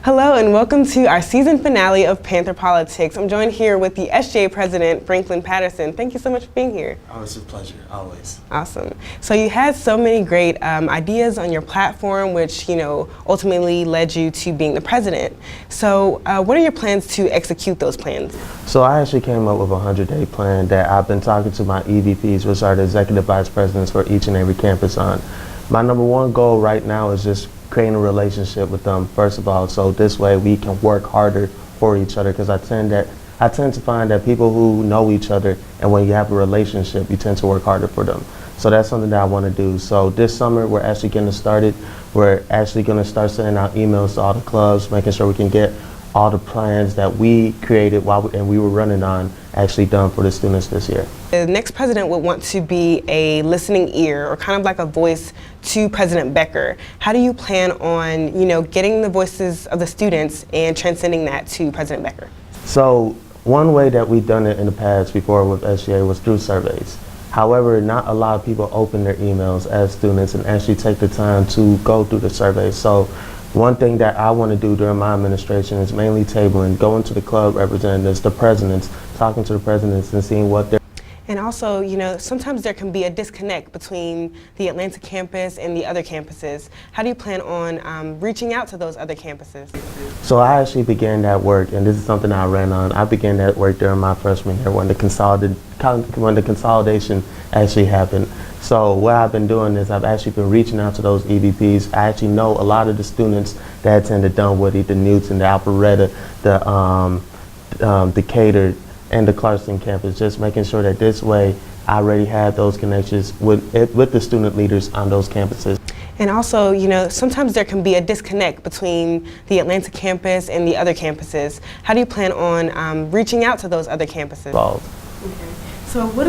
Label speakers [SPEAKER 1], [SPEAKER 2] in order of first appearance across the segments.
[SPEAKER 1] Hello and welcome to our season finale of Panther Politics. I'm joined here with the SGA President Franklin Patterson. Thank you so much for being here.
[SPEAKER 2] Oh, it's a pleasure, always.
[SPEAKER 1] Awesome. So you had so many great ideas on your platform, which ultimately led you to being the president. So what are your plans to execute those plans?
[SPEAKER 2] So I actually came up with a 100-day plan that I've been talking to my EVPs, which are the executive vice presidents for each and every campus on. My number one goal right now is just creating a relationship with them, first of all, so this way we can work harder for each other, because I tend to find that people who know each other, and when you have a relationship, you tend to work harder for them. So that's something that I want to do. So this summer, we're actually getting started. We're actually going to start sending out emails to all the clubs, making sure we can get all the plans that we created and we were running on actually done for the students this year.
[SPEAKER 1] The next president would want to be a listening ear, or kind of like a voice to President Becker. How do you plan on, getting the voices of the students and transcending that to President Becker?
[SPEAKER 2] So one way that we've done it in the past before with SGA was through surveys. However, not a lot of people open their emails as students and actually take the time to go through the surveys. So one thing that I want to do during my administration is mainly tabling, going to the club representatives, the presidents, talking to the presidents and seeing what they're.
[SPEAKER 1] And also, sometimes there can be a disconnect between the Atlanta campus and the other campuses. How do you plan on reaching out to those other campuses?
[SPEAKER 2] So I actually began that work, and this is something I ran on. I began that work during my freshman year when the consolidation actually happened. So what I've been doing is I've actually been reaching out to those EVPs. I actually know a lot of the students that attended Dunwoody, the Newton, the Alpharetta, the Decatur, and the Clarkston campus, just making sure that this way I already have those connections with the student leaders on those campuses.
[SPEAKER 1] And also, sometimes there can be a disconnect between the Atlanta campus and the other campuses. How do you plan on reaching out to those other campuses? Okay. So what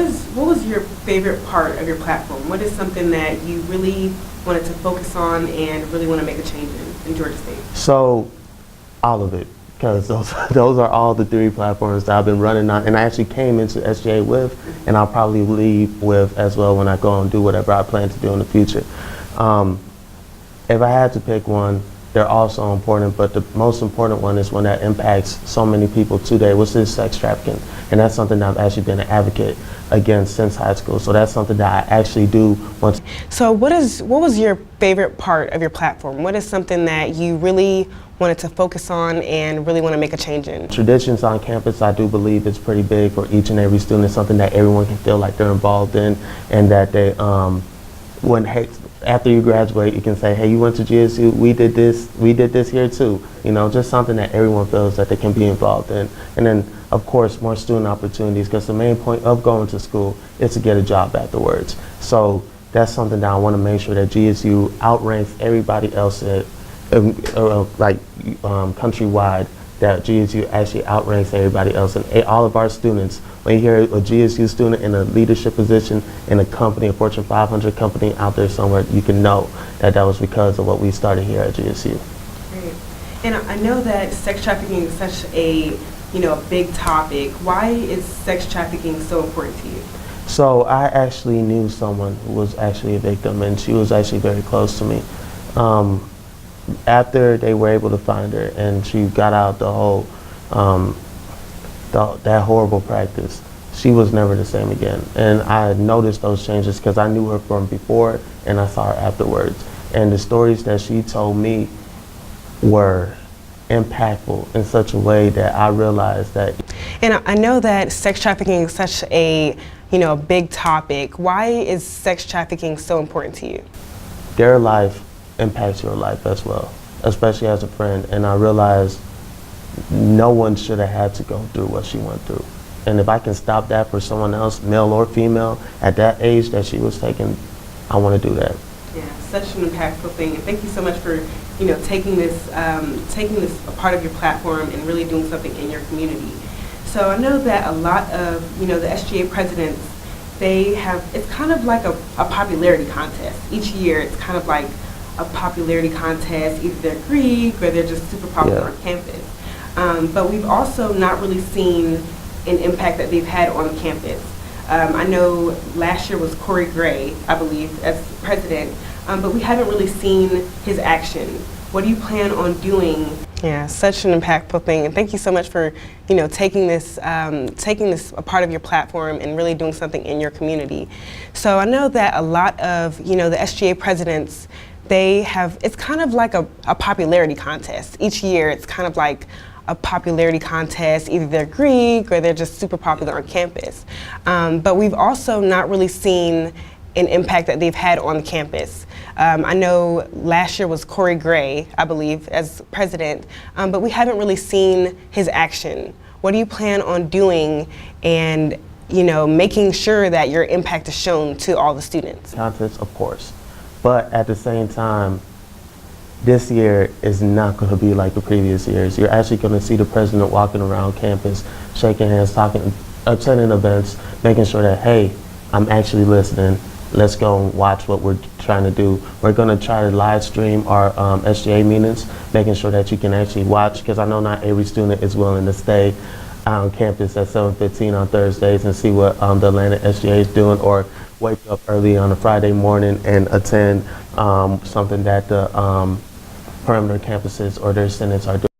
[SPEAKER 1] was your favorite part of your platform? What is something that you really wanted to focus on and really want to make a change in Georgia State?
[SPEAKER 2] So all of it, because those are all the three platforms that I've been running on, and I actually came into SGA with, and I'll probably leave with as well when I go and do whatever I plan to do in the future. If I had to pick one, they're all so important, but the most important one is one that impacts so many people today, which is sex trafficking. And that's something that I've actually been an advocate against since high school. So that's something that I actually do want to.
[SPEAKER 1] So what was your favorite part of your platform? What is something that you really wanted to focus on and really want to make a change in?
[SPEAKER 2] Traditions on campus, I do believe is pretty big for each and every student. It's something that everyone can feel like they're involved in, and that they, after you graduate, you can say, hey, you went to GSU, we did this here too. Just something that everyone feels that they can be involved in. And then, of course, more student opportunities, because the main point of going to school is to get a job afterwards. So that's something that I want to make sure that GSU outranks everybody else countrywide, that GSU actually outranks everybody else. And all of our students, when you hear a GSU student in a leadership position in a company, a Fortune 500 company out there somewhere, you can know that that was because of what we started here at GSU.
[SPEAKER 1] Great. And I know that sex trafficking is such a big topic. Why is sex trafficking so important to you?
[SPEAKER 2] So I actually knew someone who was actually a victim, and she was actually very close to me. After they were able to find her and she got out the whole, that horrible practice, she was never the same again. And I noticed those changes because I knew her from before and I saw her afterwards. And the stories that she told me were impactful in such a way that I realized that.
[SPEAKER 1] And I know that sex trafficking is such a, a big topic. Why is sex trafficking so important to you?
[SPEAKER 2] Their life impacts your life as well, especially as a friend. And I realized no one should have had to go through what she went through. And if I can stop that for someone else, male or female, at that age that she was taking, I want to do that.
[SPEAKER 1] Yeah, such an impactful thing. And thank you so much for, taking this a part of your platform and really doing something in your community. So I know that a lot of, the SGA presidents, it's kind of like a popularity contest. Each year, it's kind of like a popularity contest. Either they're Greek or they're just super popular on campus. But we've also not really seen an impact that they've had on campus. I know last year was Corey Gray, I believe, as president, but we haven't really seen his action. What do you plan on doing Yeah, such an impactful thing, and thank you so much for, taking this a part of your platform and really doing something in your community. So I know that a lot of, the SGA presidents, it's kind of like a popularity contest. Each year, it's kind of like a popularity contest. Either they're Greek or they're just super popular on campus. But we've also not really seen an impact that they've had on the campus. I know last year was Corey Gray, I believe, as president, but we haven't really seen his action. What do you plan on doing and, making sure that your impact is shown to all the students?
[SPEAKER 2] Contest, of course. But at the same time, this year is not going to be like the previous years. You're actually going to see the president walking around campus, shaking hands, talking, attending events, making sure that, hey, I'm actually listening. Let's go and watch what we're trying to do. We're going to try to live stream our SGA meetings, making sure that you can actually watch, because I know not every student is willing to stay on campus at 7:15 on Thursdays and see what the Atlanta SGA is doing, or wake up early on a Friday morning and attend something that the perimeter campuses or their senates are doing.